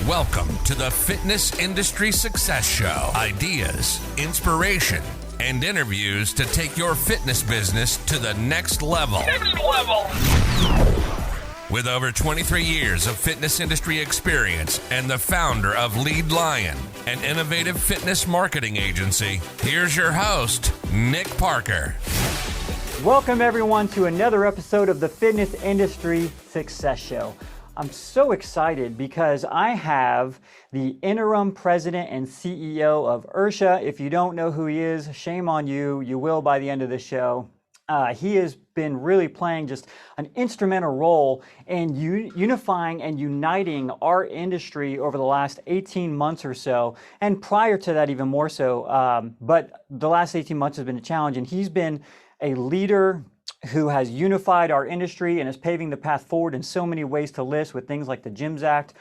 Welcome to the Fitness Industry Success Show. Ideas, inspiration, and interviews to take your fitness business to the next level. With over 23 years of fitness industry experience and the founder of LEADLION, an innovative fitness marketing agency, here's your host, Nick Parker. Welcome everyone to another episode of the Fitness Industry Success Show. I'm so excited because I have the interim president and CEO of IHRSA. If you don't know who he is, shame on you. You will by the end of the show. He has been really playing just an instrumental role in unifying and uniting our industry over the last 18 months or so, and prior to that even more so. But the last 18 months has been a challenge, and he's been a leader who has unified our industry and is paving the path forward in so many ways to list with things like the GYMS Act.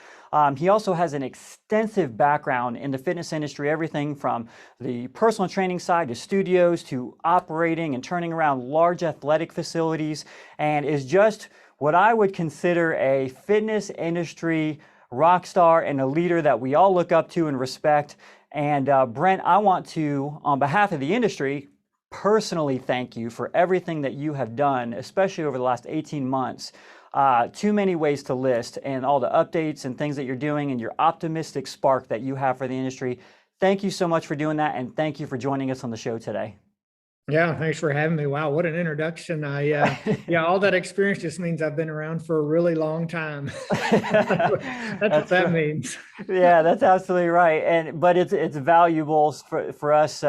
He also has an extensive background in the fitness industry, everything from the personal training side to studios to operating and turning around large athletic facilities, and is just what I would consider a fitness industry rock star and a leader that we all look up to and respect. And Brent, I want to, on behalf of the industry, personally thank you for everything that you have done, especially over the last 18 months. Too many ways to list, and all the updates and things that you're doing and your optimistic spark that you have for the industry. Thank you so much for doing that, and thank you for joining us on the show today. Yeah, thanks for having me. Wow, what an introduction. All that experience just means I've been around for a really long time. That's what that means. Yeah, that's absolutely right. But it's valuable for us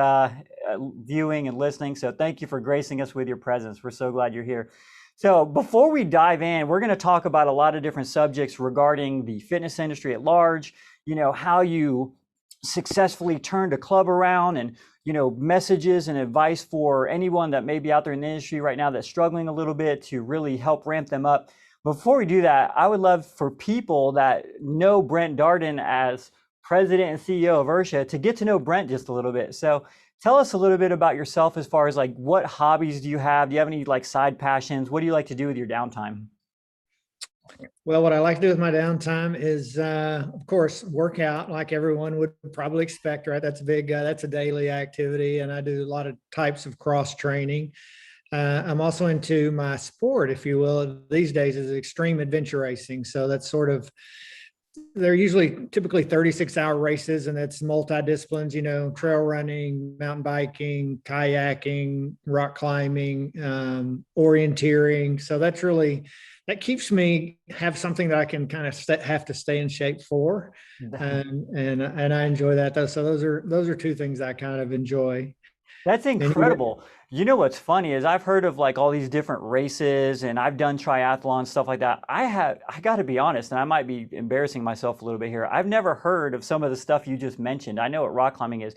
viewing and listening. So thank you for gracing us with your presence. We're so glad you're here. So before we dive in, we're going to talk about a lot of different subjects regarding the fitness industry at large, how you successfully turned a club around, and messages and advice for anyone that may be out there in the industry right now that's struggling a little bit to really help ramp them up. Before we do that, I would love for people that know Brent Darden as president and CEO of IHRSA to get to know Brent just a little bit. So tell us a little bit about yourself, as far as like what hobbies do you have? Do you have any like side passions? What do you like to do with your downtime? Well, what I like to do with my downtime is, of course, work out like everyone would probably expect, right? That's a daily activity, and I do a lot of types of cross training. I'm also into my sport, if you will, these days, is extreme adventure racing. So that's they're typically 36-hour races, and it's multi-disciplines, trail running, mountain biking, kayaking, rock climbing, orienteering. So that keeps me have something that I can kind of have to stay in shape for. And I enjoy that though. So those are two things I kind of enjoy. That's incredible. What's funny is I've heard of like all these different races, and I've done triathlon, stuff like that. I got to be honest, and I might be embarrassing myself a little bit here. I've never heard of some of the stuff you just mentioned. I know what rock climbing is.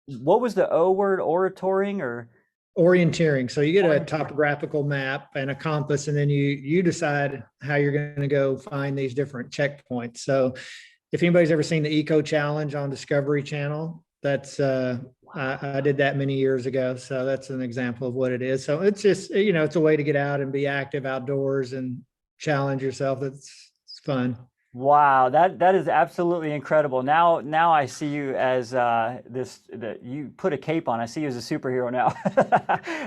What was the O word, oratoring or? Orienteering. So you get a topographical map and a compass, and then you decide how you're going to go find these different checkpoints. So if anybody's ever seen the Eco Challenge on Discovery Channel, that's I did that many years ago. So that's an example of what it is. So it's just, it's a way to get out and be active outdoors and challenge yourself. It's fun. Wow, that is absolutely incredible. Now I see you as you put a cape on. I see you as a superhero now.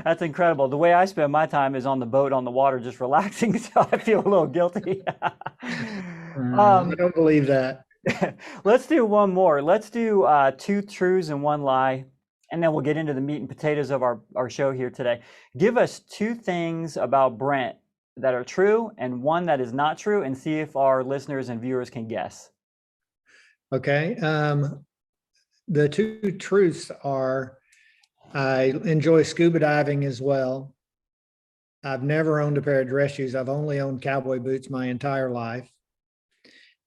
That's incredible. The way I spend my time is on the boat on the water, just relaxing. So I feel a little guilty. I don't believe that. Let's do one more. Let's do 2 truths and 1 lie, and then we'll get into the meat and potatoes of our show here today. Give us 2 things about Brent that are true and 1 that is not true, and see if our listeners and viewers can guess. Okay. The 2 truths are, I enjoy scuba diving as well. I've never owned a pair of dress shoes. I've only owned cowboy boots my entire life.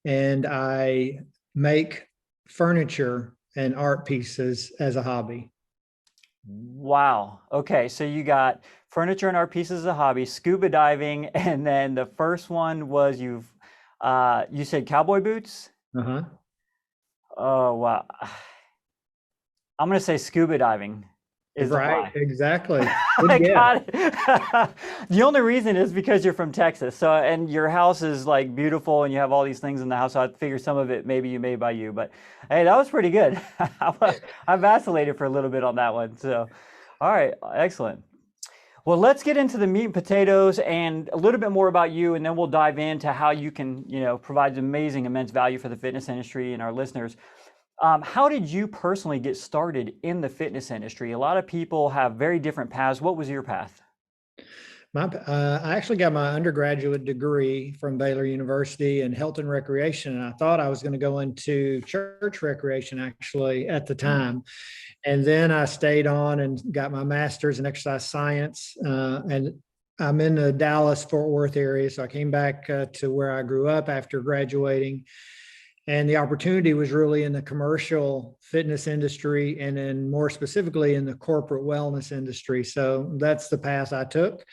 And I make furniture and art pieces as a hobby. Wow. Okay. So you got furniture and art pieces as a hobby, scuba diving, and then the first one was you said cowboy boots? Uh-huh. Oh, wow. I'm going to say scuba diving. is the Right, fly. exactly. I Good guess. got it. The only reason is because you're from Texas. So, and your house is like beautiful and you have all these things in the house. So I figure some of it maybe you made by you, but hey, that was pretty good. I vacillated for a little bit on that one. So, all right, excellent. Well, let's get into the meat and potatoes and a little bit more about you, and then we'll dive into how you can, provide amazing, immense value for the fitness industry and our listeners. How did you personally get started in the fitness industry? A lot of people have very different paths. What was your path? I actually got my undergraduate degree from Baylor University in health and recreation, and I thought I was going to go into church recreation actually at the time. And then I stayed on and got my master's in exercise science. And I'm in the Dallas Fort Worth area, so I came back to where I grew up after graduating. And the opportunity was really in the commercial fitness industry, and then more specifically in the corporate wellness industry. So that's the path I took,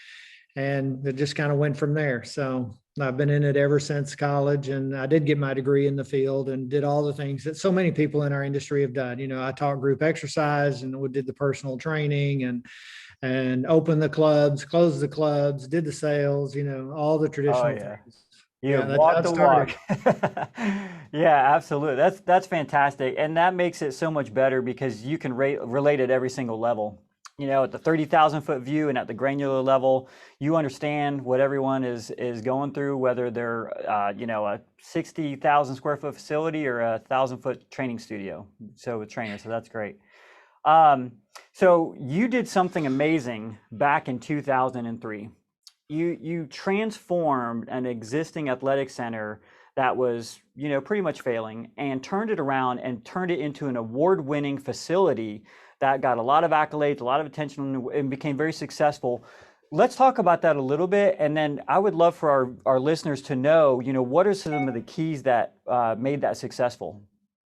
and it just kind of went from there. So I've been in it ever since college, and I did get my degree in the field and did all the things that so many people in our industry have done. I taught group exercise, and we did the personal training and opened the clubs, closed the clubs, did the sales, all the Oh traditional yeah. things. You Yeah, have that's how walked it the started. walk. Yeah, absolutely. That's fantastic, and that makes it so much better because you can relate at every single level. At the 30,000 foot view and at the granular level, you understand what everyone is going through, whether they're a 60,000 square foot facility or a 1,000 foot training studio. So with trainers, so that's great. Um, so you did something amazing back in 2003. You transformed an existing athletic center that was pretty much failing and turned it around and turned it into an award-winning facility that got a lot of accolades, a lot of attention, and became very successful. Let's talk about that a little bit, and then I would love for our listeners to know, what are some of the keys that made that successful.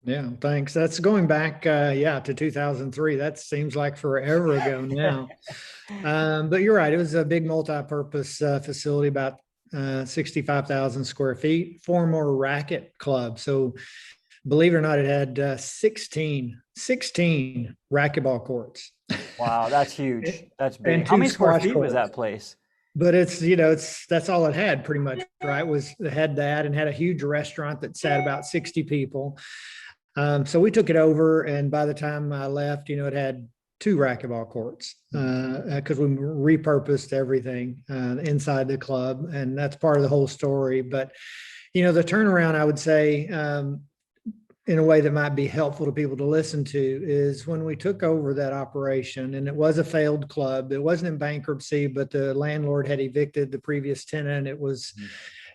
Yeah, thanks. That's going back, to 2003. That seems like forever ago now. But you're right. It was a big multi-purpose facility, about 65,000 square feet, former racket club. So believe it or not, it had 16 racquetball courts Wow, that's huge. That's big. and How two many square squash feet was courts. that place? But that's all it had pretty much, right? It had that and had a huge restaurant that sat about 60 people. So we took it over, and by the time I left, it had two racquetball courts because we repurposed everything inside the club, and that's part of the whole story. But the turnaround, I would say, in a way that might be helpful to people to listen to, is when we took over that operation, and it was a failed club. It wasn't in bankruptcy, but the landlord had evicted the previous tenant. It was,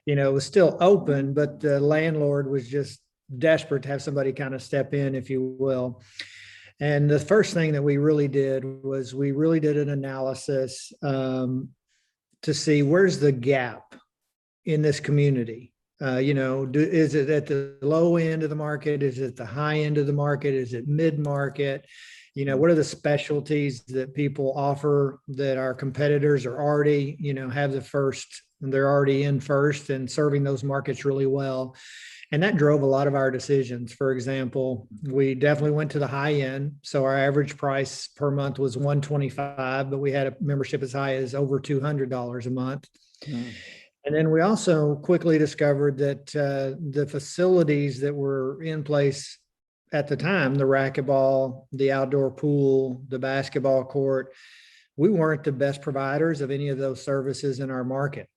it was still open, but the landlord was just desperate to have somebody kind of step in, if you will. And the first thing that we really did was we really did an analysis to see where's the gap in this community. Is it at the low end of the market? Is it the high end of the market? Is it mid-market? What are the specialties that people offer that our competitors are already, have the first, and they're already in first and serving those markets really well. And that drove a lot of our decisions. For example, we definitely went to the high end. So our average price per month was $125, but we had a membership as high as over $200 a month. Mm. And then we also quickly discovered that the facilities that were in place at the time, the racquetball, the outdoor pool, the basketball court, we weren't the best providers of any of those services in our market.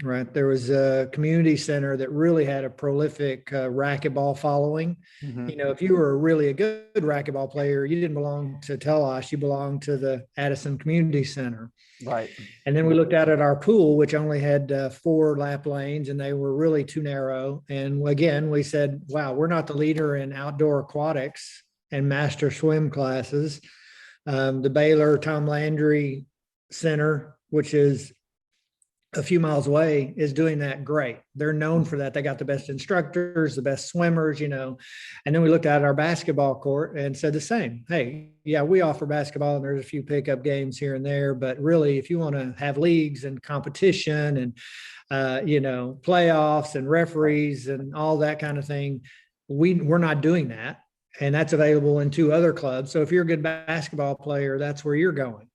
Right. There was a community center that really had a prolific racquetball following. Mm-hmm. If you were really a good racquetball player, you didn't belong to Telos, you belonged to the Addison Community Center. Right. And then we looked out at our pool, which only had 4 lap lanes, and they were really too narrow. And again, we said, wow, we're not the leader in outdoor aquatics and master swim classes. The Baylor Tom Landry Center, which is a few miles away, is doing that great. They're known for that. They got the best instructors, the best swimmers, And then we looked at our basketball court and said the same. Hey, yeah, we offer basketball and there's a few pickup games here and there, but really, if you want to have leagues and competition and, playoffs and referees and all that kind of thing, we're not doing that. and that's available in 2 other clubs. So if you're a good basketball player, that's where you're going.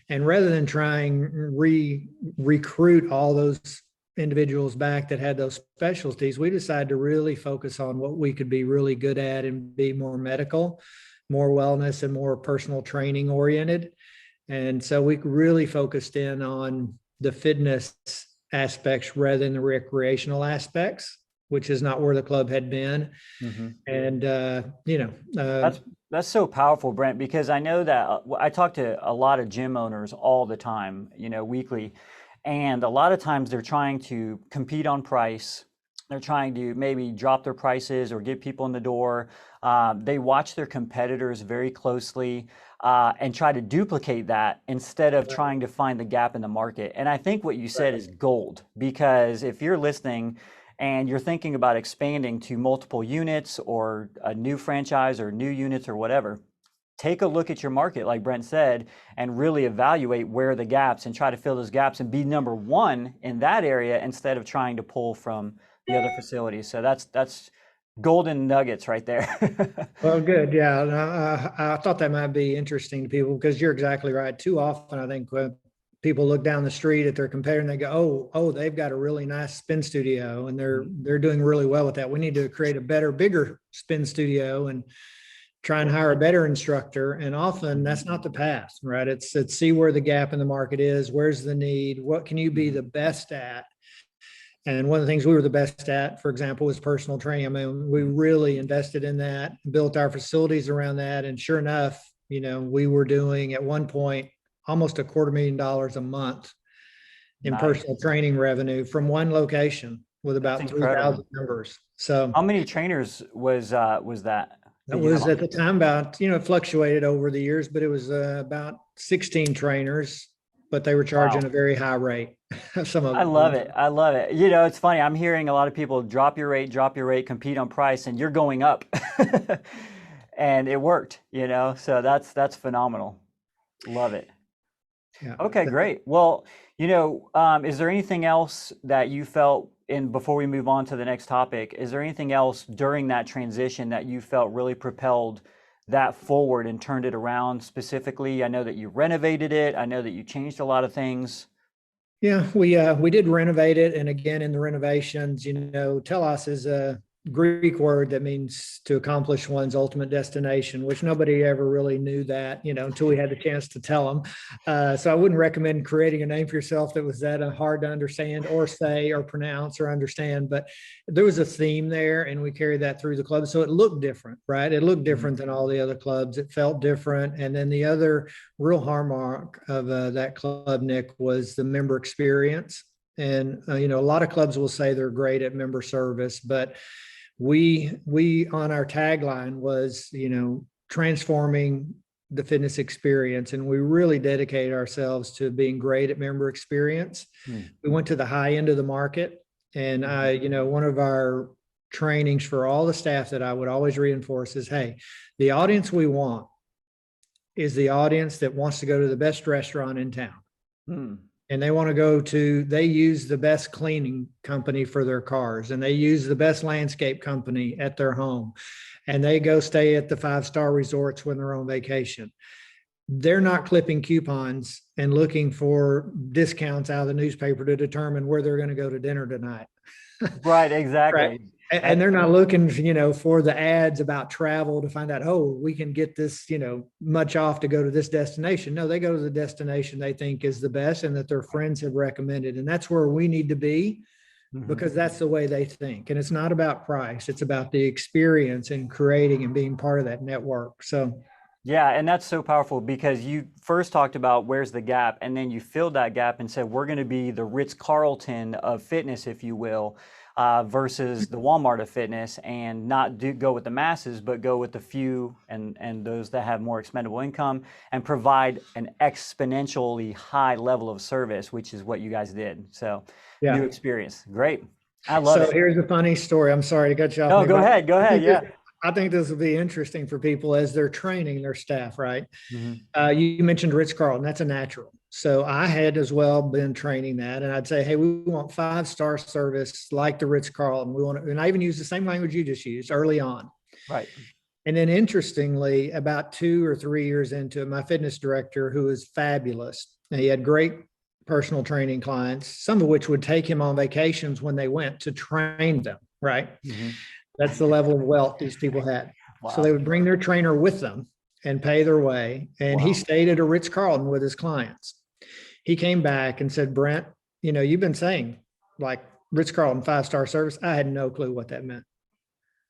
And rather than trying recruit all those individuals back that had those specialties, we decided to really focus on what we could be really good at and be more medical, more wellness, and more personal training oriented. And so we really focused in on the fitness aspects rather than the recreational aspects, which is not where the club had been. Mm-hmm. And, That's so powerful, Brent, because I know that I talk to a lot of gym owners all the time, weekly, and a lot of times they're trying to compete on price. They're trying to maybe drop their prices or get people in the door. They watch their competitors very closely and try to duplicate that instead of trying to find the gap in the market. And I think what you said is gold, because if you're listening and you're thinking about expanding to multiple units or a new franchise or new units or whatever, take a look at your market, like Brent said, and really evaluate where are the gaps and try to fill those gaps and be number one in that area instead of trying to pull from the other facilities. So that's golden nuggets right there. Well, good. Yeah. I thought that might be interesting to people, because you're exactly right. Too often, I think when people look down the street at their competitor and they go, oh, they've got a really nice spin studio and they're doing really well with that. We need to create a better, bigger spin studio and try and hire a better instructor. And often that's not the path, right? It's see where the gap in the market is. Where's the need? What can you be the best at? And one of the things we were the best at, for example, was personal training. I mean, we really invested in that, built our facilities around that. And sure enough, we were doing at one point almost $250,000 a month in personal training revenue from one location with about 3,000 members. So how many trainers was that? That was at the time about, it fluctuated over the years, but it was about 16 trainers, but they were charging a very high rate. Some of them. I love it. It's funny. I'm hearing a lot of people drop your rate, compete on price, and you're going up. And it worked, so that's phenomenal. Love it. Yeah. Okay, great. Well, is there anything else that you felt before we move on to the next topic, is there anything else during that transition that you felt really propelled that forward and turned it around specifically? I know that you renovated it. I know that you changed a lot of things. Yeah, we did renovate it. And again, in the renovations, telos is a Greek word that means to accomplish one's ultimate destination, which nobody ever really knew that, until we had the chance to tell them. So I wouldn't recommend creating a name for yourself that was that hard to understand or say or pronounce or understand. But there was a theme there, and we carried that through the club. So it looked different, right? It looked different than all the other clubs. It felt different. And then the other real hallmark of that club, Nick, was the member experience. And, a lot of clubs will say they're great at member service, but we on our tagline was, transforming the fitness experience. And we really dedicated ourselves to being great at member experience. We went to the high end of the market. And one of our trainings for all the staff that I would always reinforce is, hey, the audience we want is the audience that wants to go to the best restaurant in town. And they use the best cleaning company for their cars, and they use the best landscape company at their home, and they go stay at the 5-star resorts when they're on vacation. They're not clipping coupons and looking for discounts out of the newspaper to determine where they're going to go to dinner tonight. Right, exactly. Right. And they're not looking, for the ads about travel to find out, oh, we can get this, much off to go to this destination. No, they go to the destination they think is the best and that their friends have recommended. And that's where we need to be, because that's the way they think. And it's not about price. It's about the experience and creating and being part of that network. So, yeah, and that's so powerful, because you first talked about where's the gap, and then you filled that gap and said, we're going to be the Ritz-Carlton of fitness, if you will. Versus the Walmart of fitness, and not go with the masses, but go with the few and those that have more expendable income, and provide an exponentially high level of service, which is what you guys did. So new experience. Great. I love it. So here's a funny story. I'm sorry to cut you off. No, go ahead. Yeah. I think this will be interesting for people as they're training their staff, right? You mentioned Ritz-Carlton. That's a natural. So I had as well been training that, and I'd say, hey, we want 5-star service like the Ritz-Carlton. We want to, and I even use the same language you just used early on. Right. And then interestingly, about 2 or 3 years into it, my fitness director, who is fabulous, and he had great personal training clients, some of which would take him on vacations when they went to train them, right? Mm-hmm. That's the level of wealth these people had. Wow. So they would bring their trainer with them and pay their way. And Wow. he stayed at a Ritz-Carlton with his clients. He came back and said, Brent, you've been saying like Ritz-Carlton 5-star service. I had no clue what that meant.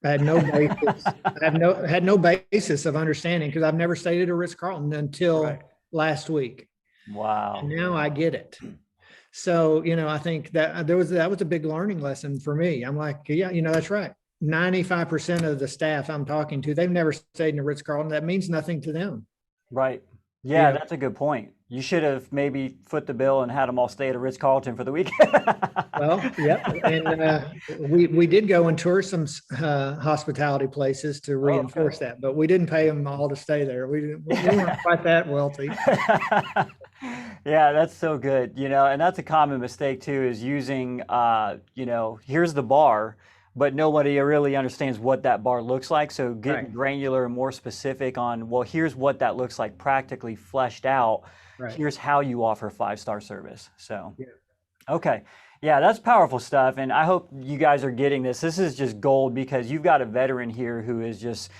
I had no basis. I had no basis of understanding because I've never stayed at a Ritz-Carlton until last week. Wow. And now I get it. So, I think that that was a big learning lesson for me. I'm like, yeah, that's right. 95% of the staff I'm talking to, they've never stayed in a Ritz-Carlton. That means nothing to them. Right. Yeah, that's a good point. You should have maybe foot the bill and had them all stay at a Ritz-Carlton for the weekend. Well, yeah. And we did go and tour some hospitality places to reinforce that, but we didn't pay them all to stay there. We weren't quite that wealthy. Yeah, that's so good. And that's a common mistake too, is using, here's the bar, but nobody really understands what that bar looks like. So getting granular and more specific on, well, here's what that looks like practically fleshed out. Right. Here's how you offer 5-star service. So, okay. Yeah, that's powerful stuff. And I hope you guys are getting this. This is just gold because you've got a veteran here who is just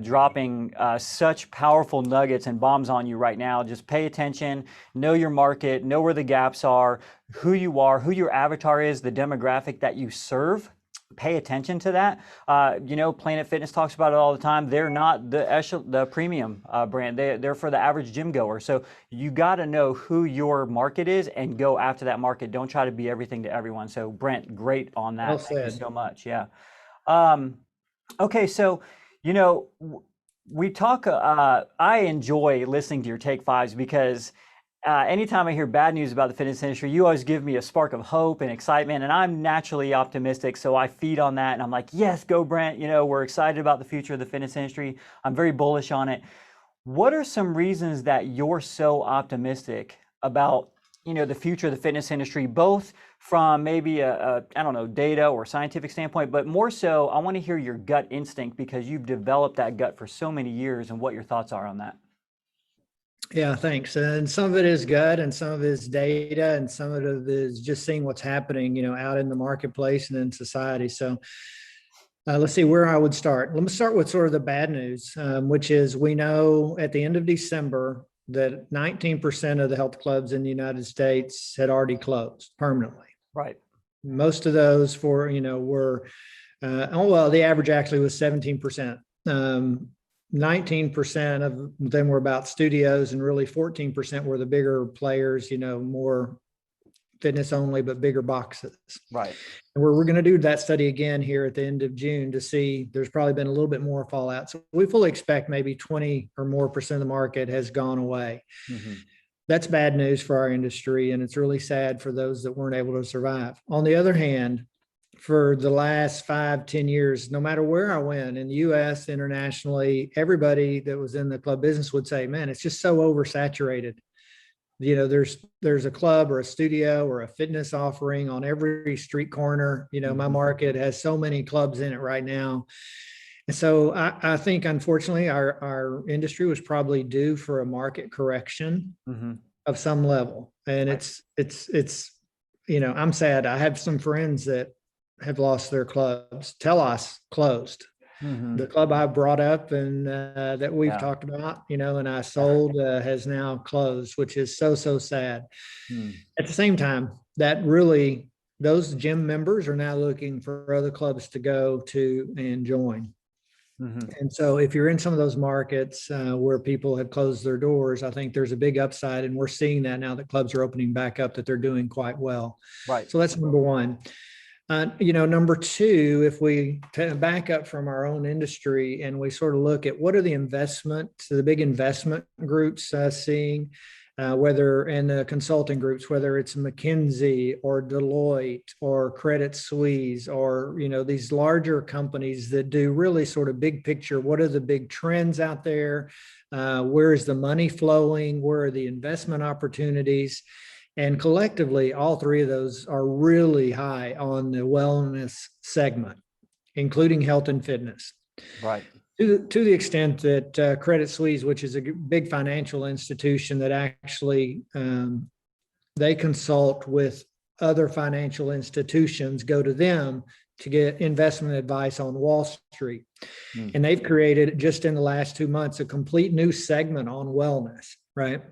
dropping such powerful nuggets and bombs on you right now. Just pay attention, know your market, know where the gaps are, who you are, who your avatar is, the demographic that you serve. Pay attention to that. Planet Fitness talks about it all the time. They're not the premium brand. They're for the average gym goer. So you got to know who your market is and go after that market. Don't try to be everything to everyone. So Brent, great on that. Well said. Thank you so much. Yeah. Okay. So, we talk, I enjoy listening to your Take Fives because anytime I hear bad news about the fitness industry, you always give me a spark of hope and excitement, and I'm naturally optimistic, so I feed on that, and I'm like, yes, go Brent, we're excited about the future of the fitness industry. I'm very bullish on it. What are some reasons that you're so optimistic about, the future of the fitness industry, both from maybe a data or scientific standpoint, but more so, I want to hear your gut instinct because you've developed that gut for so many years and what your thoughts are on that. Yeah, thanks. And some of it is gut and some of it is data and some of it is just seeing what's happening, out in the marketplace and in society. So let's see where I would start. Let me start with sort of the bad news, which is we know at the end of December that 19% of the health clubs in the United States had already closed permanently. Right. Most of those were, the average actually was 17%. 19% of them were about studios, and really 14% were the bigger players, more fitness only, but bigger boxes. Right. And we're going to do that study again here at the end of June to see there's probably been a little bit more fallout. So we fully expect maybe 20 or more % of the market has gone away. Mm-hmm. That's bad news for our industry. And it's really sad for those that weren't able to survive. On the other hand, for the last 5-10 years, no matter where I went in the US, internationally, everybody that was in the club business would say, man, it's just so oversaturated. There's a club or a studio or a fitness offering on every street corner. My market has so many clubs in it right now. And so I think, unfortunately, our industry was probably due for a market correction of some level. And it's I'm sad. I have some friends that have lost their clubs. Telos closed. The club I brought up and that we've talked about, and I sold has now closed, which is so sad. At the same time, that really, those gym members are now looking for other clubs to go to and join. And so if you're in some of those markets where people have closed their doors, I think there's a big upside. And we're seeing that now that clubs are opening back up, that they're doing quite well. Right. So that's number one. Number two, if we back up from our own industry and we sort of look at what are the big investment groups seeing, whether in the consulting groups, whether it's McKinsey or Deloitte or Credit Suisse or, these larger companies that do really sort of big picture, what are the big trends out there? Where is the money flowing? Where are the investment opportunities? And collectively, all three of those are really high on the wellness segment, including health and fitness. Right. To the extent that Credit Suisse, which is a big financial institution that actually they consult with other financial institutions, go to them to get investment advice on Wall Street. And they've created, just in the last 2 months, a complete new segment on wellness, right?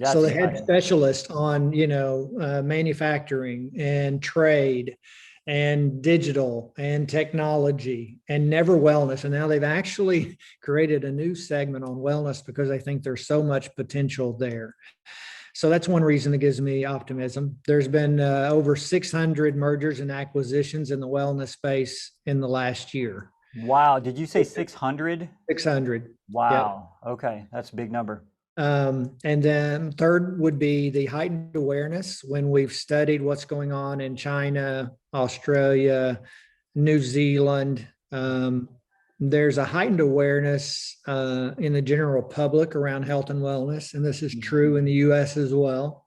So they had specialists on, manufacturing and trade and digital and technology and never wellness. And now they've actually created a new segment on wellness because I think there's so much potential there. So that's one reason that gives me optimism. There's been over 600 mergers and acquisitions in the wellness space in the last year. Wow. Did you say 600? 600. Wow. Yep. Okay. That's a big number. And then third would be the heightened awareness. When we've studied what's going on in China, Australia, New Zealand, there's a heightened awareness in the general public around health and wellness. And this is true in the US as well.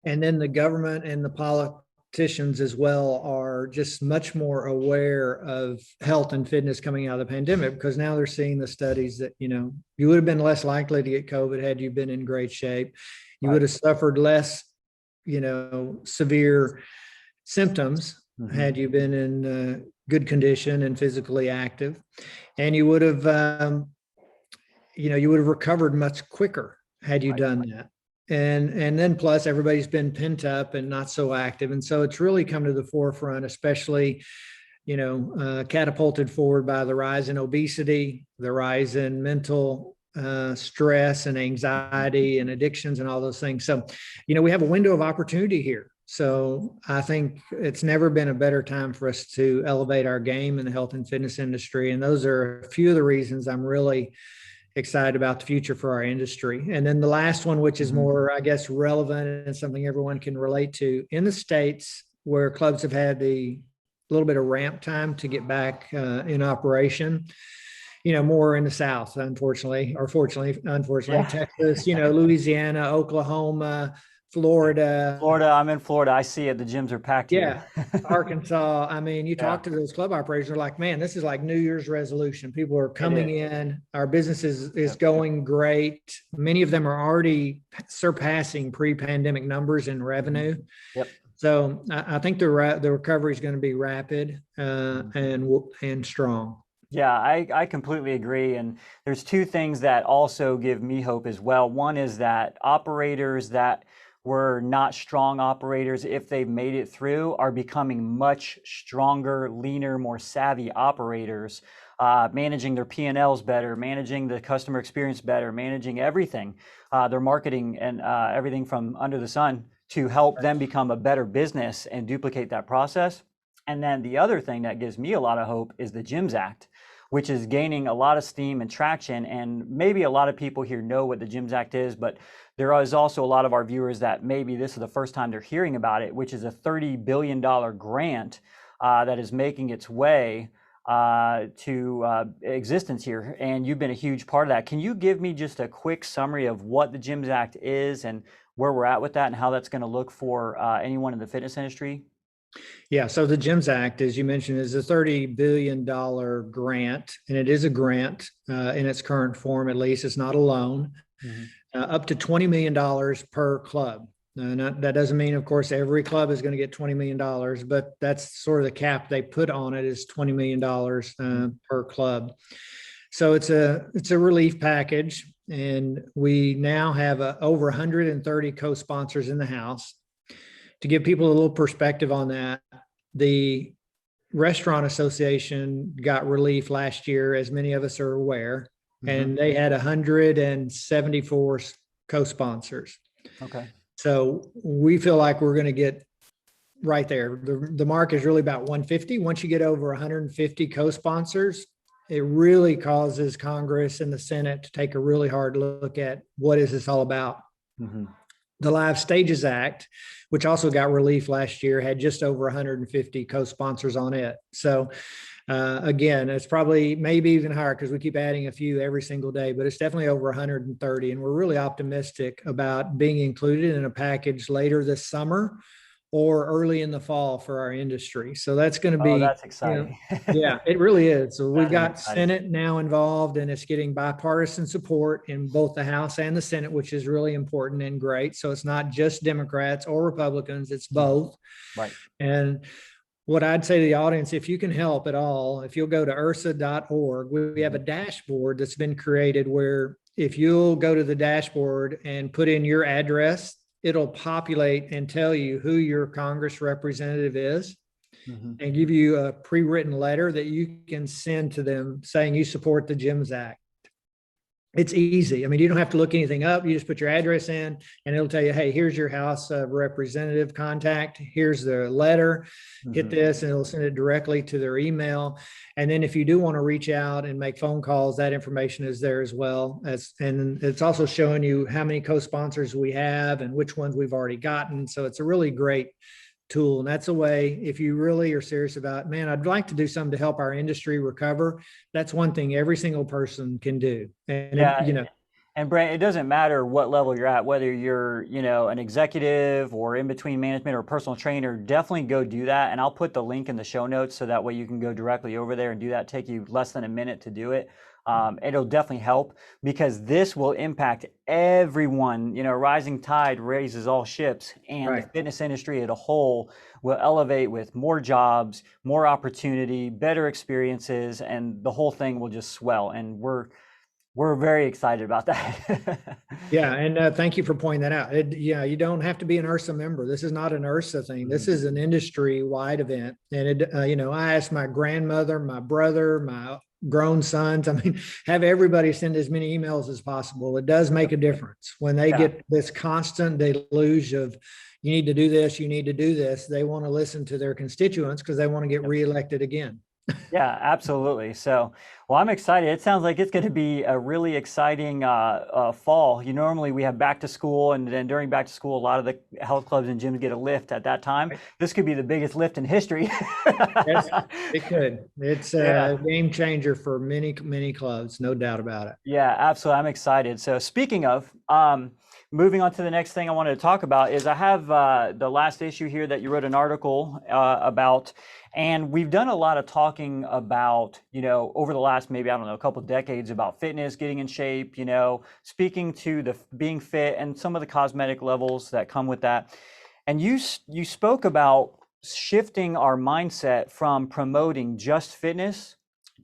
And then the government and the politicians as well are just much more aware of health and fitness coming out of the pandemic, because now they're seeing the studies that, you would have been less likely to get COVID had you been in great shape. You would have suffered less, severe symptoms had you been in good condition and physically active, and you would have, recovered much quicker had you done that. And then plus everybody's been pent up and not so active. And so it's really come to the forefront, especially, catapulted forward by the rise in obesity, the rise in mental stress and anxiety and addictions and all those things. So, we have a window of opportunity here. So I think it's never been a better time for us to elevate our game in the health and fitness industry. And those are a few of the reasons I'm really excited about the future for our industry. And then the last one, which is more, I guess, relevant and something everyone can relate to, in the States where clubs have had a little bit of ramp time to get back in operation, more in the South, unfortunately, Texas, Louisiana, Oklahoma, Florida. I'm in Florida. I see it. The gyms are packed here. Arkansas. I mean, you talk to those club operators, they're like, man, this is like New Year's resolution. People are coming in. Our business is going great. Many of them are already surpassing pre-pandemic numbers in revenue. Yep. So I think the recovery is going to be rapid and strong. Yeah, I completely agree. And there's two things that also give me hope as well. One is that operators that were not strong operators, if they've made it through, are becoming much stronger, leaner, more savvy operators, managing their P&Ls better, managing the customer experience better, managing everything, their marketing and everything from under the sun to help them become a better business and duplicate that process. And then the other thing that gives me a lot of hope is the GYMS Act, which is gaining a lot of steam and traction. And maybe a lot of people here know what the GYMS Act is, but there is also a lot of our viewers that maybe this is the first time they're hearing about it, which is a $30 billion grant that is making its way to existence here. And you've been a huge part of that. Can you give me just a quick summary of what the GYMS Act is and where we're at with that and how that's going to look for anyone in the fitness industry? Yeah, so the GYMS Act, as you mentioned, is a $30 billion grant, and it is a grant in its current form, at least. It's not a loan, up to $20 million per club. That doesn't mean, of course, every club is going to get $20 million, but that's sort of the cap they put on it, is $20 million per club. So it's a relief package, and we now have over 130 co-sponsors in the house. To give people a little perspective on that, the Restaurant Association got relief last year, as many of us are aware, and they had 174 co-sponsors. Okay. So we feel like we're going to get right there. The mark is really about 150. Once you get over 150 co-sponsors, it really causes Congress and the Senate to take a really hard look at what is this all about. The Live Stages Act, which also got relief last year, had just over 150 co-sponsors on it. So again, it's probably maybe even higher because we keep adding a few every single day, but it's definitely over 130. And we're really optimistic about being included in a package later this summer or early in the fall for our industry. So that's going to Oh, be, that's exciting. yeah, it really is. So we've That is got exciting. Senate now involved, and it's getting bipartisan support in both the House and the Senate, which is really important and great. So it's not just Democrats or Republicans, it's both. Right. And what I'd say to the audience, if you can help at all, if you'll go to IHRSA.org, we have a dashboard that's been created where if you'll go to the dashboard and put in your address, it'll populate and tell you who your Congress representative is and give you a pre-written letter that you can send to them saying you support the GEMS Act. It's easy. I mean, you don't have to look anything up. You just put your address in and it'll tell you, hey, here's your House representative contact. Here's the letter. Hit this and it'll send it directly to their email. And then if you do want to reach out and make phone calls, that information is there as well. And it's also showing you how many co-sponsors we have and which ones we've already gotten. So it's a really great tool. And that's a way, if you really are serious about, man, I'd like to do something to help our industry recover. That's one thing every single person can do. And Yeah. And Brent, it doesn't matter what level you're at, whether you're, an executive or in between management or personal trainer, definitely go do that. And I'll put the link in the show notes so that way you can go directly over there and do that. Take you less than a minute to do it. It'll definitely help because this will impact everyone. Rising tide raises all ships, and the fitness industry as a whole will elevate with more jobs, more opportunity, better experiences, and the whole thing will just swell. And we're very excited about that. Yeah, and thank you for pointing that out. You don't have to be an IHRSA member. This is not an IHRSA thing. This is an industry-wide event. And I asked my grandmother, my brother, my grown sons, have everybody send as many emails as possible. It does make a difference when they get this constant deluge of you need to do this, you need to do this. They want to listen to their constituents because they want to get reelected again. Yeah, absolutely. So, well, I'm excited. It sounds like it's going to be a really exciting fall. Normally we have back to school, and then during back to school, a lot of the health clubs and gyms get a lift at that time. This could be the biggest lift in history. Yes, it could. It's a game changer for many, many clubs, no doubt about it. Yeah, absolutely. I'm excited. So speaking of, moving on to the next thing I wanted to talk about is I have the last issue here that you wrote an article about. And we've done a lot of talking about, over the last maybe, a couple of decades about fitness, getting in shape, speaking to the being fit and some of the cosmetic levels that come with that. And you spoke about shifting our mindset from promoting just fitness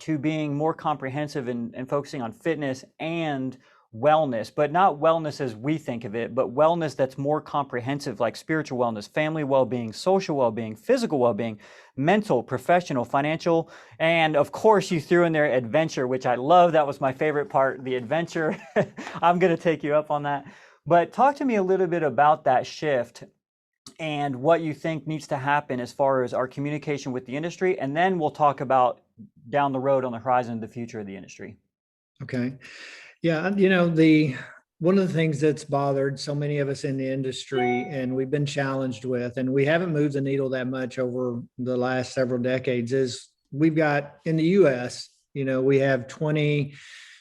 to being more comprehensive and focusing on fitness and wellness, but not wellness as we think of it, but wellness that's more comprehensive, like spiritual wellness, family well-being, social well-being, physical well-being, mental, professional, financial, and of course you threw in there adventure, which I love. That was my favorite part, the adventure. I'm going to take you up on that. But talk to me a little bit about that shift and what you think needs to happen as far as our communication with the industry, and then we'll talk about down the road on the horizon, the future of the industry. Okay. Yeah, one of the things that's bothered so many of us in the industry and we've been challenged with, and we haven't moved the needle that much over the last several decades, is we've got in the US, we have 22,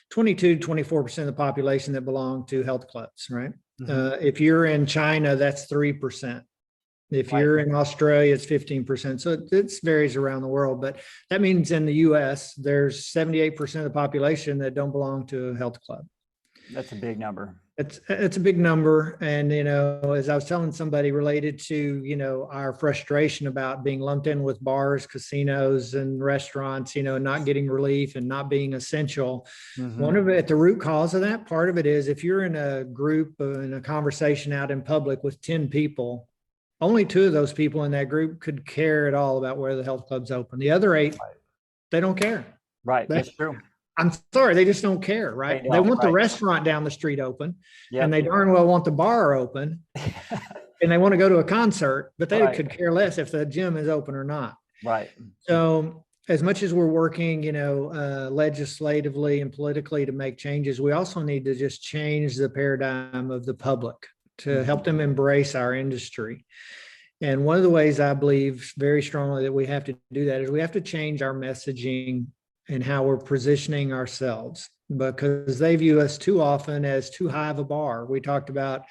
24% of the population that belong to health clubs, right? If you're in China, that's 3%. If you're in Australia, it's 15%. So it varies around the world, but that means in the US, there's 78% of the population that don't belong to a health club. That's a big number. It's a big number. And, as I was telling somebody related to, our frustration about being lumped in with bars, casinos, and restaurants, not getting relief and not being essential. One of it, the root cause of that, part of it is if you're in a group, in a conversation out in public with 10 people, only 2 of those people in that group could care at all about where the health club's open. The other 8, they don't care. Right. That's true. I'm sorry, they just don't care, right? They want the restaurant down the street open, and they darn well want the bar open, and they want to go to a concert, but they could care less if the gym is open or not. Right. So as much as we're working, legislatively and politically to make changes, we also need to just change the paradigm of the public to help them embrace our industry. And one of the ways I believe very strongly that we have to do that is we have to change our messaging and how we're positioning ourselves, because they view us too often as too high of a bar. We talked about,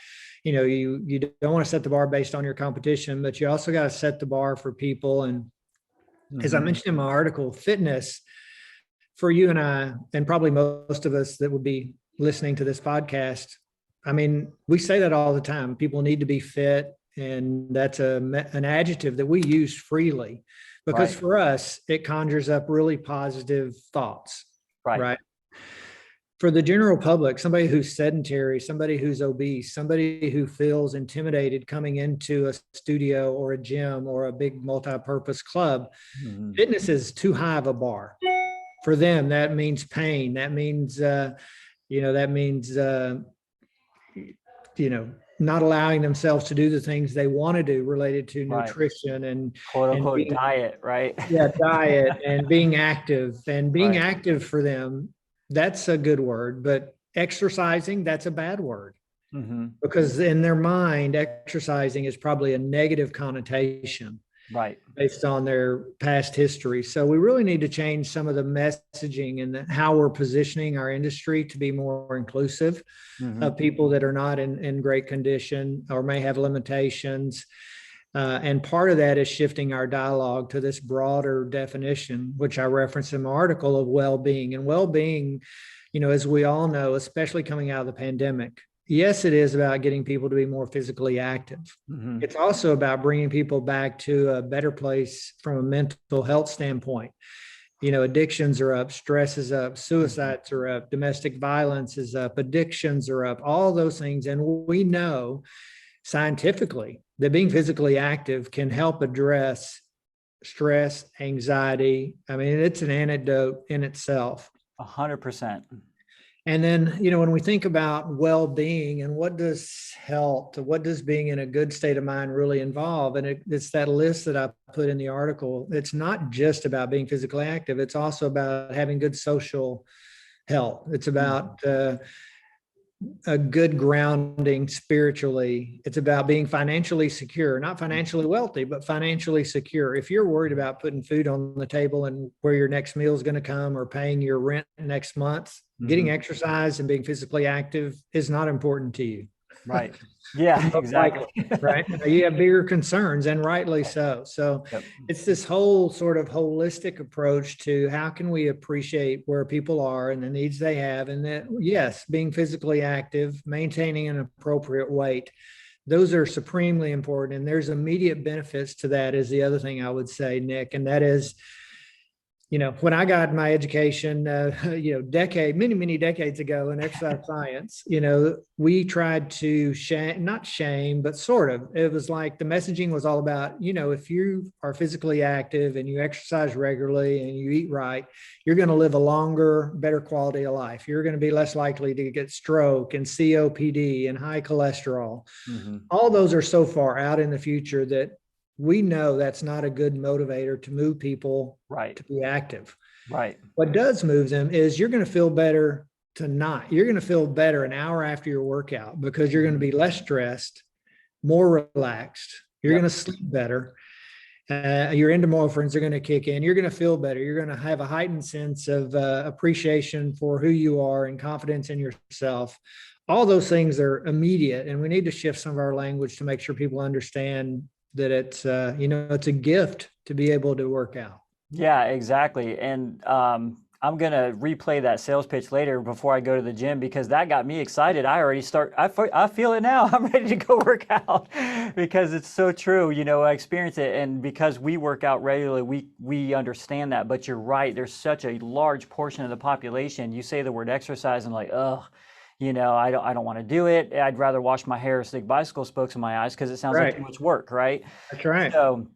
you don't want to set the bar based on your competition, but you also got to set the bar for people. And as I mentioned in my article, fitness for you and I, and probably most of us that would be listening to this podcast, I mean, we say that all the time. People need to be fit. And that's an adjective that we use freely because for us, it conjures up really positive thoughts, right? For the general public, somebody who's sedentary, somebody who's obese, somebody who feels intimidated coming into a studio or a gym or a big multi-purpose club, fitness is too high of a bar. For them, that means pain. That means, not allowing themselves to do the things they want to do related to nutrition and quote unquote diet, right? Yeah, diet and being active. And being active for them, that's a good word, but exercising, that's a bad word. Because in their mind, exercising is probably a negative connotation. Based on their past history. So we really need to change some of the messaging and how we're positioning our industry to be more inclusive of people that are not in great condition or may have limitations. And part of that is shifting our dialogue to this broader definition, which I referenced in my article, of well-being. And well-being, as we all know, especially coming out of the pandemic, yes, it is about getting people to be more physically active. It's also about bringing people back to a better place from a mental health standpoint. Addictions are up, stress is up, suicides are up, domestic violence is up, addictions are up, all those things. And we know scientifically that being physically active can help address stress, anxiety. I mean, it's an antidote in itself. 100%. And then, when we think about well-being and what does health, what does being in a good state of mind really involve? And it's that list that I put in the article. It's not just about being physically active. It's also about having good social health. It's about a good grounding spiritually. It's about being financially secure, not financially wealthy, but financially secure. If you're worried about putting food on the table and where your next meal is going to come or paying your rent next month, getting exercise and being physically active is not important to you. Right. Yeah, exactly. Right. You have bigger concerns, and rightly so. So it's this whole sort of holistic approach to how can we appreciate where people are and the needs they have. And that, yes, being physically active, maintaining an appropriate weight, those are supremely important. And there's immediate benefits to that is the other thing I would say, Nick, and that is, when I got my education, many decades ago in exercise science, we tried to not shame, but sort of, it was like the messaging was all about, if you are physically active and you exercise regularly and you eat right, you're going to live a longer, better quality of life. You're going to be less likely to get stroke and COPD and high cholesterol. All those are so far out in the future that we know that's not a good motivator to move people to be active. What does move them is you're going to feel better tonight. You're going to feel better an hour after your workout because you're going to be less stressed, more relaxed. You're going to sleep better. Your endorphins are going to kick in. You're going to feel better. You're going to have a heightened sense of appreciation for who you are and confidence in yourself. All those things are immediate, and we need to shift some of our language to make sure people understand that it's it's a gift to be able to work out. Yeah, exactly. And I'm going to replay that sales pitch later before I go to the gym because that got me excited. I feel it now. I'm ready to go work out because it's so true. I experience it. And because we work out regularly, we understand that. But you're right. There's such a large portion of the population. You say the word exercise and like, ugh. I don't want to do it. I'd rather wash my hair or stick bicycle spokes in my eyes because it sounds like too much work, right? That's right. So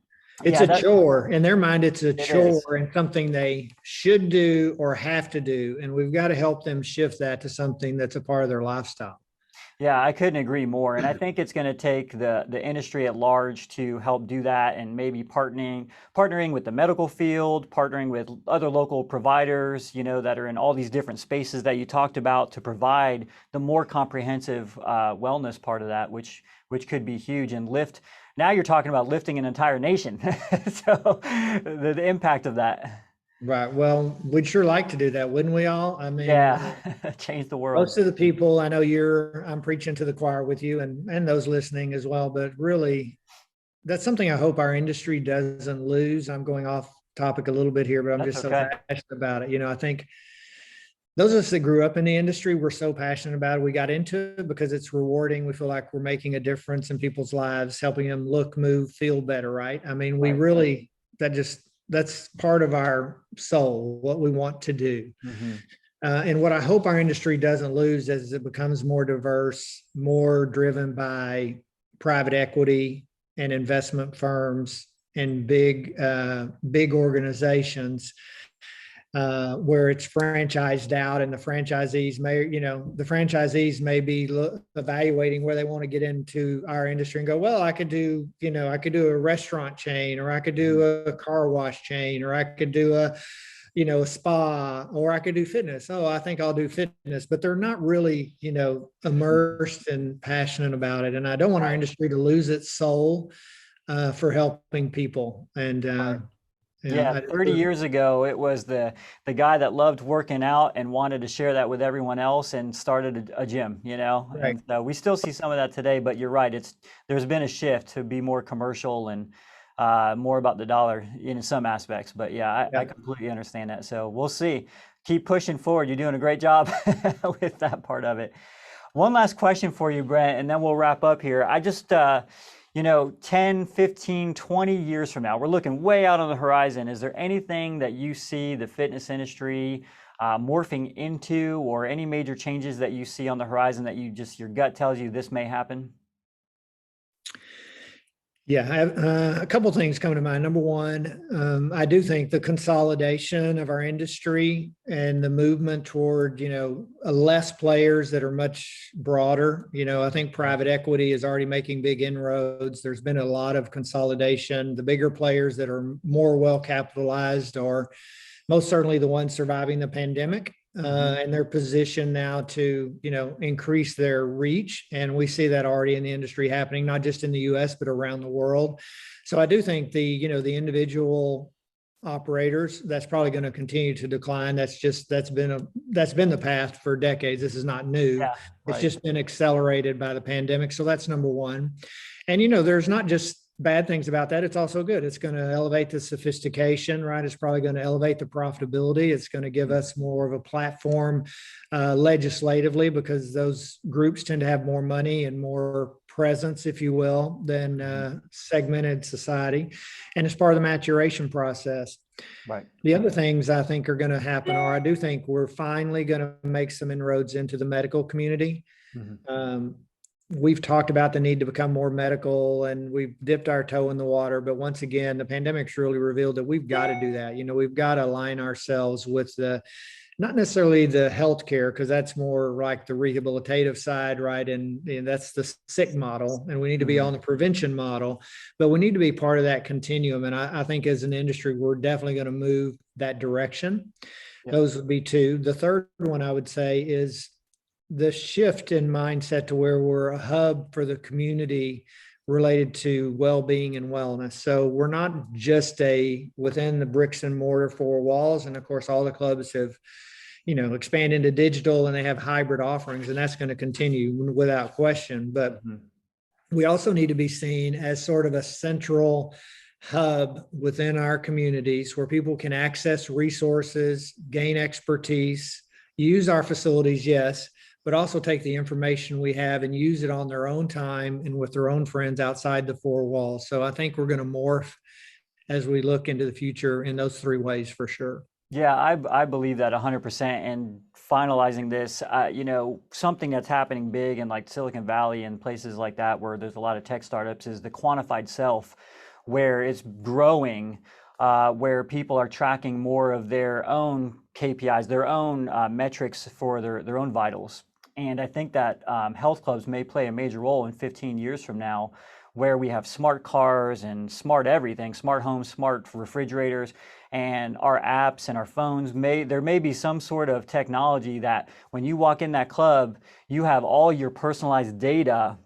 it's a chore. In their mind, it's a chore and something they should do or have to do. And we've got to help them shift that to something that's a part of their lifestyle. Yeah, I couldn't agree more. And I think it's going to take the industry at large to help do that and maybe partnering with the medical field, partnering with other local providers, that are in all these different spaces that you talked about to provide the more comprehensive wellness part of that, which could be huge and lift. Now you're talking about lifting an entire nation. So the impact of that. Right. Well, we'd sure like to do that, wouldn't we all? I mean, Yeah, change the world. most of the people I know I'm preaching to the choir with you and those listening as well, but really that's something I hope our industry doesn't lose. I'm going off topic a little bit here, but I'm That's just so okay. passionate about it. I think those of us that grew up in the industry, we're so passionate about it. We got into it because it's rewarding. We feel like we're making a difference in people's lives, helping them look, move, feel better, right? I mean, we Right. really, that's part of our soul, what we want to do. Hmm. And what I hope our industry doesn't lose as it becomes more diverse, more driven by private equity and investment firms and big organizations, where it's franchised out, and the franchisees may be evaluating where they want to get into our industry and go, well, I could do a restaurant chain, or I could do a car wash chain, or I could do a spa, or I could do fitness. Oh, I think I'll do fitness, but they're not really, immersed and passionate about it. And I don't want our industry to lose its soul for helping people. And Yeah, 30 years ago, it was the guy that loved working out and wanted to share that with everyone else and started a gym, Right. And so we still see some of that today, but you're right. There's been a shift to be more commercial and more about the dollar in some aspects. But yeah, I completely understand that. So we'll see. Keep pushing forward. You're doing a great job with that part of it. One last question for you, Brent, and then we'll wrap up here. I just 10, 15, 20 years from now, we're looking way out on the horizon. Is there anything that you see the fitness industry morphing into, or any major changes that you see on the horizon that your gut tells you this may happen? Yeah, I have a couple of things come to mind. Number one, I do think the consolidation of our industry and the movement toward, less players that are much broader. I think private equity is already making big inroads. There's been a lot of consolidation. The bigger players that are more well capitalized are most certainly the ones surviving the pandemic. And they're positioned now to, increase their reach. And we see that already in the industry happening, not just in the US, but around the world. So I do think the individual operators, that's probably going to continue to decline. That's been the path for decades. This is not new. Yeah, right. It's just been accelerated by the pandemic. So that's number one. And, there's not just bad things about that. It's also good. It's going to elevate the sophistication, right? It's probably going to elevate the profitability. It's going to give us more of a platform legislatively, because those groups tend to have more money and more presence, if you will, than segmented society. And it's part of the maturation process. Right. The other things I think are going to happen are, I do think we're finally going to make some inroads into the medical community. We've talked about the need to become more medical, and we've dipped our toe in the water. But once again, the pandemic's really revealed that we've got to do that. We've got to align ourselves with not necessarily the healthcare, because that's more like the rehabilitative side, right? And that's the sick model, and we need to be on the prevention model, but we need to be part of that continuum. And I think as an industry, we're definitely going to move that direction. Yep. Those would be two. The third one I would say is the shift in mindset to where we're a hub for the community related to well-being and wellness. So we're not just within the bricks and mortar four walls. And of course, all the clubs have, expanded into digital, and they have hybrid offerings, and that's going to continue without question. But we also need to be seen as sort of a central hub within our communities where people can access resources, gain expertise, use our facilities, yes, but also take the information we have and use it on their own time and with their own friends outside the four walls. So I think we're going to morph as we look into the future in those three ways for sure. Yeah, I believe that 100%. And finalizing this, something that's happening big in like Silicon Valley and places like that, where there's a lot of tech startups, is the quantified self, where it's growing, where people are tracking more of their own KPIs, their own metrics for their own vitals. And I think that health clubs may play a major role in 15 years from now, where we have smart cars and smart everything, smart homes, smart refrigerators, and our apps and our phones. There may be some sort of technology that when you walk in that club, you have all your personalized data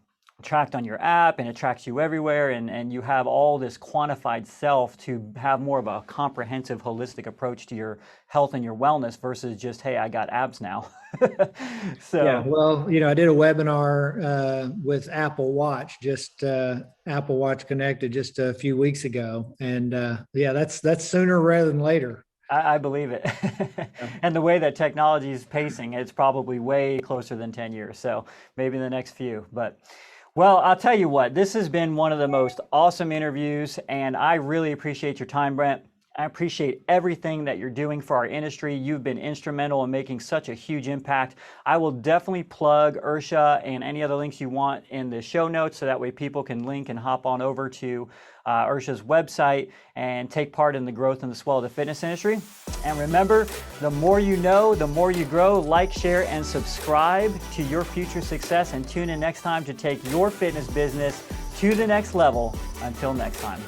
tracked on your app and it tracks you everywhere, and you have all this quantified self to have more of a comprehensive, holistic approach to your health and your wellness versus just, hey, I got abs now. So yeah, well, I did a webinar with Apple Watch, just Apple Watch Connected, just a few weeks ago, and yeah, that's sooner rather than later. I believe it. And the way that technology is pacing, it's probably way closer than 10 years. So maybe in the next few. But, well, I'll tell you what, this has been one of the most awesome interviews, and I really appreciate your time, Brent. I appreciate everything that you're doing for our industry. You've been instrumental in making such a huge impact. I will definitely plug IHRSA and any other links you want in the show notes, so that way people can link and hop on over to IHRSA's website and take part in the growth and the swell of the fitness industry. And remember, the more you know, the more you grow. Like, share, and subscribe to your future success, and tune in next time to take your fitness business to the next level. Until next time.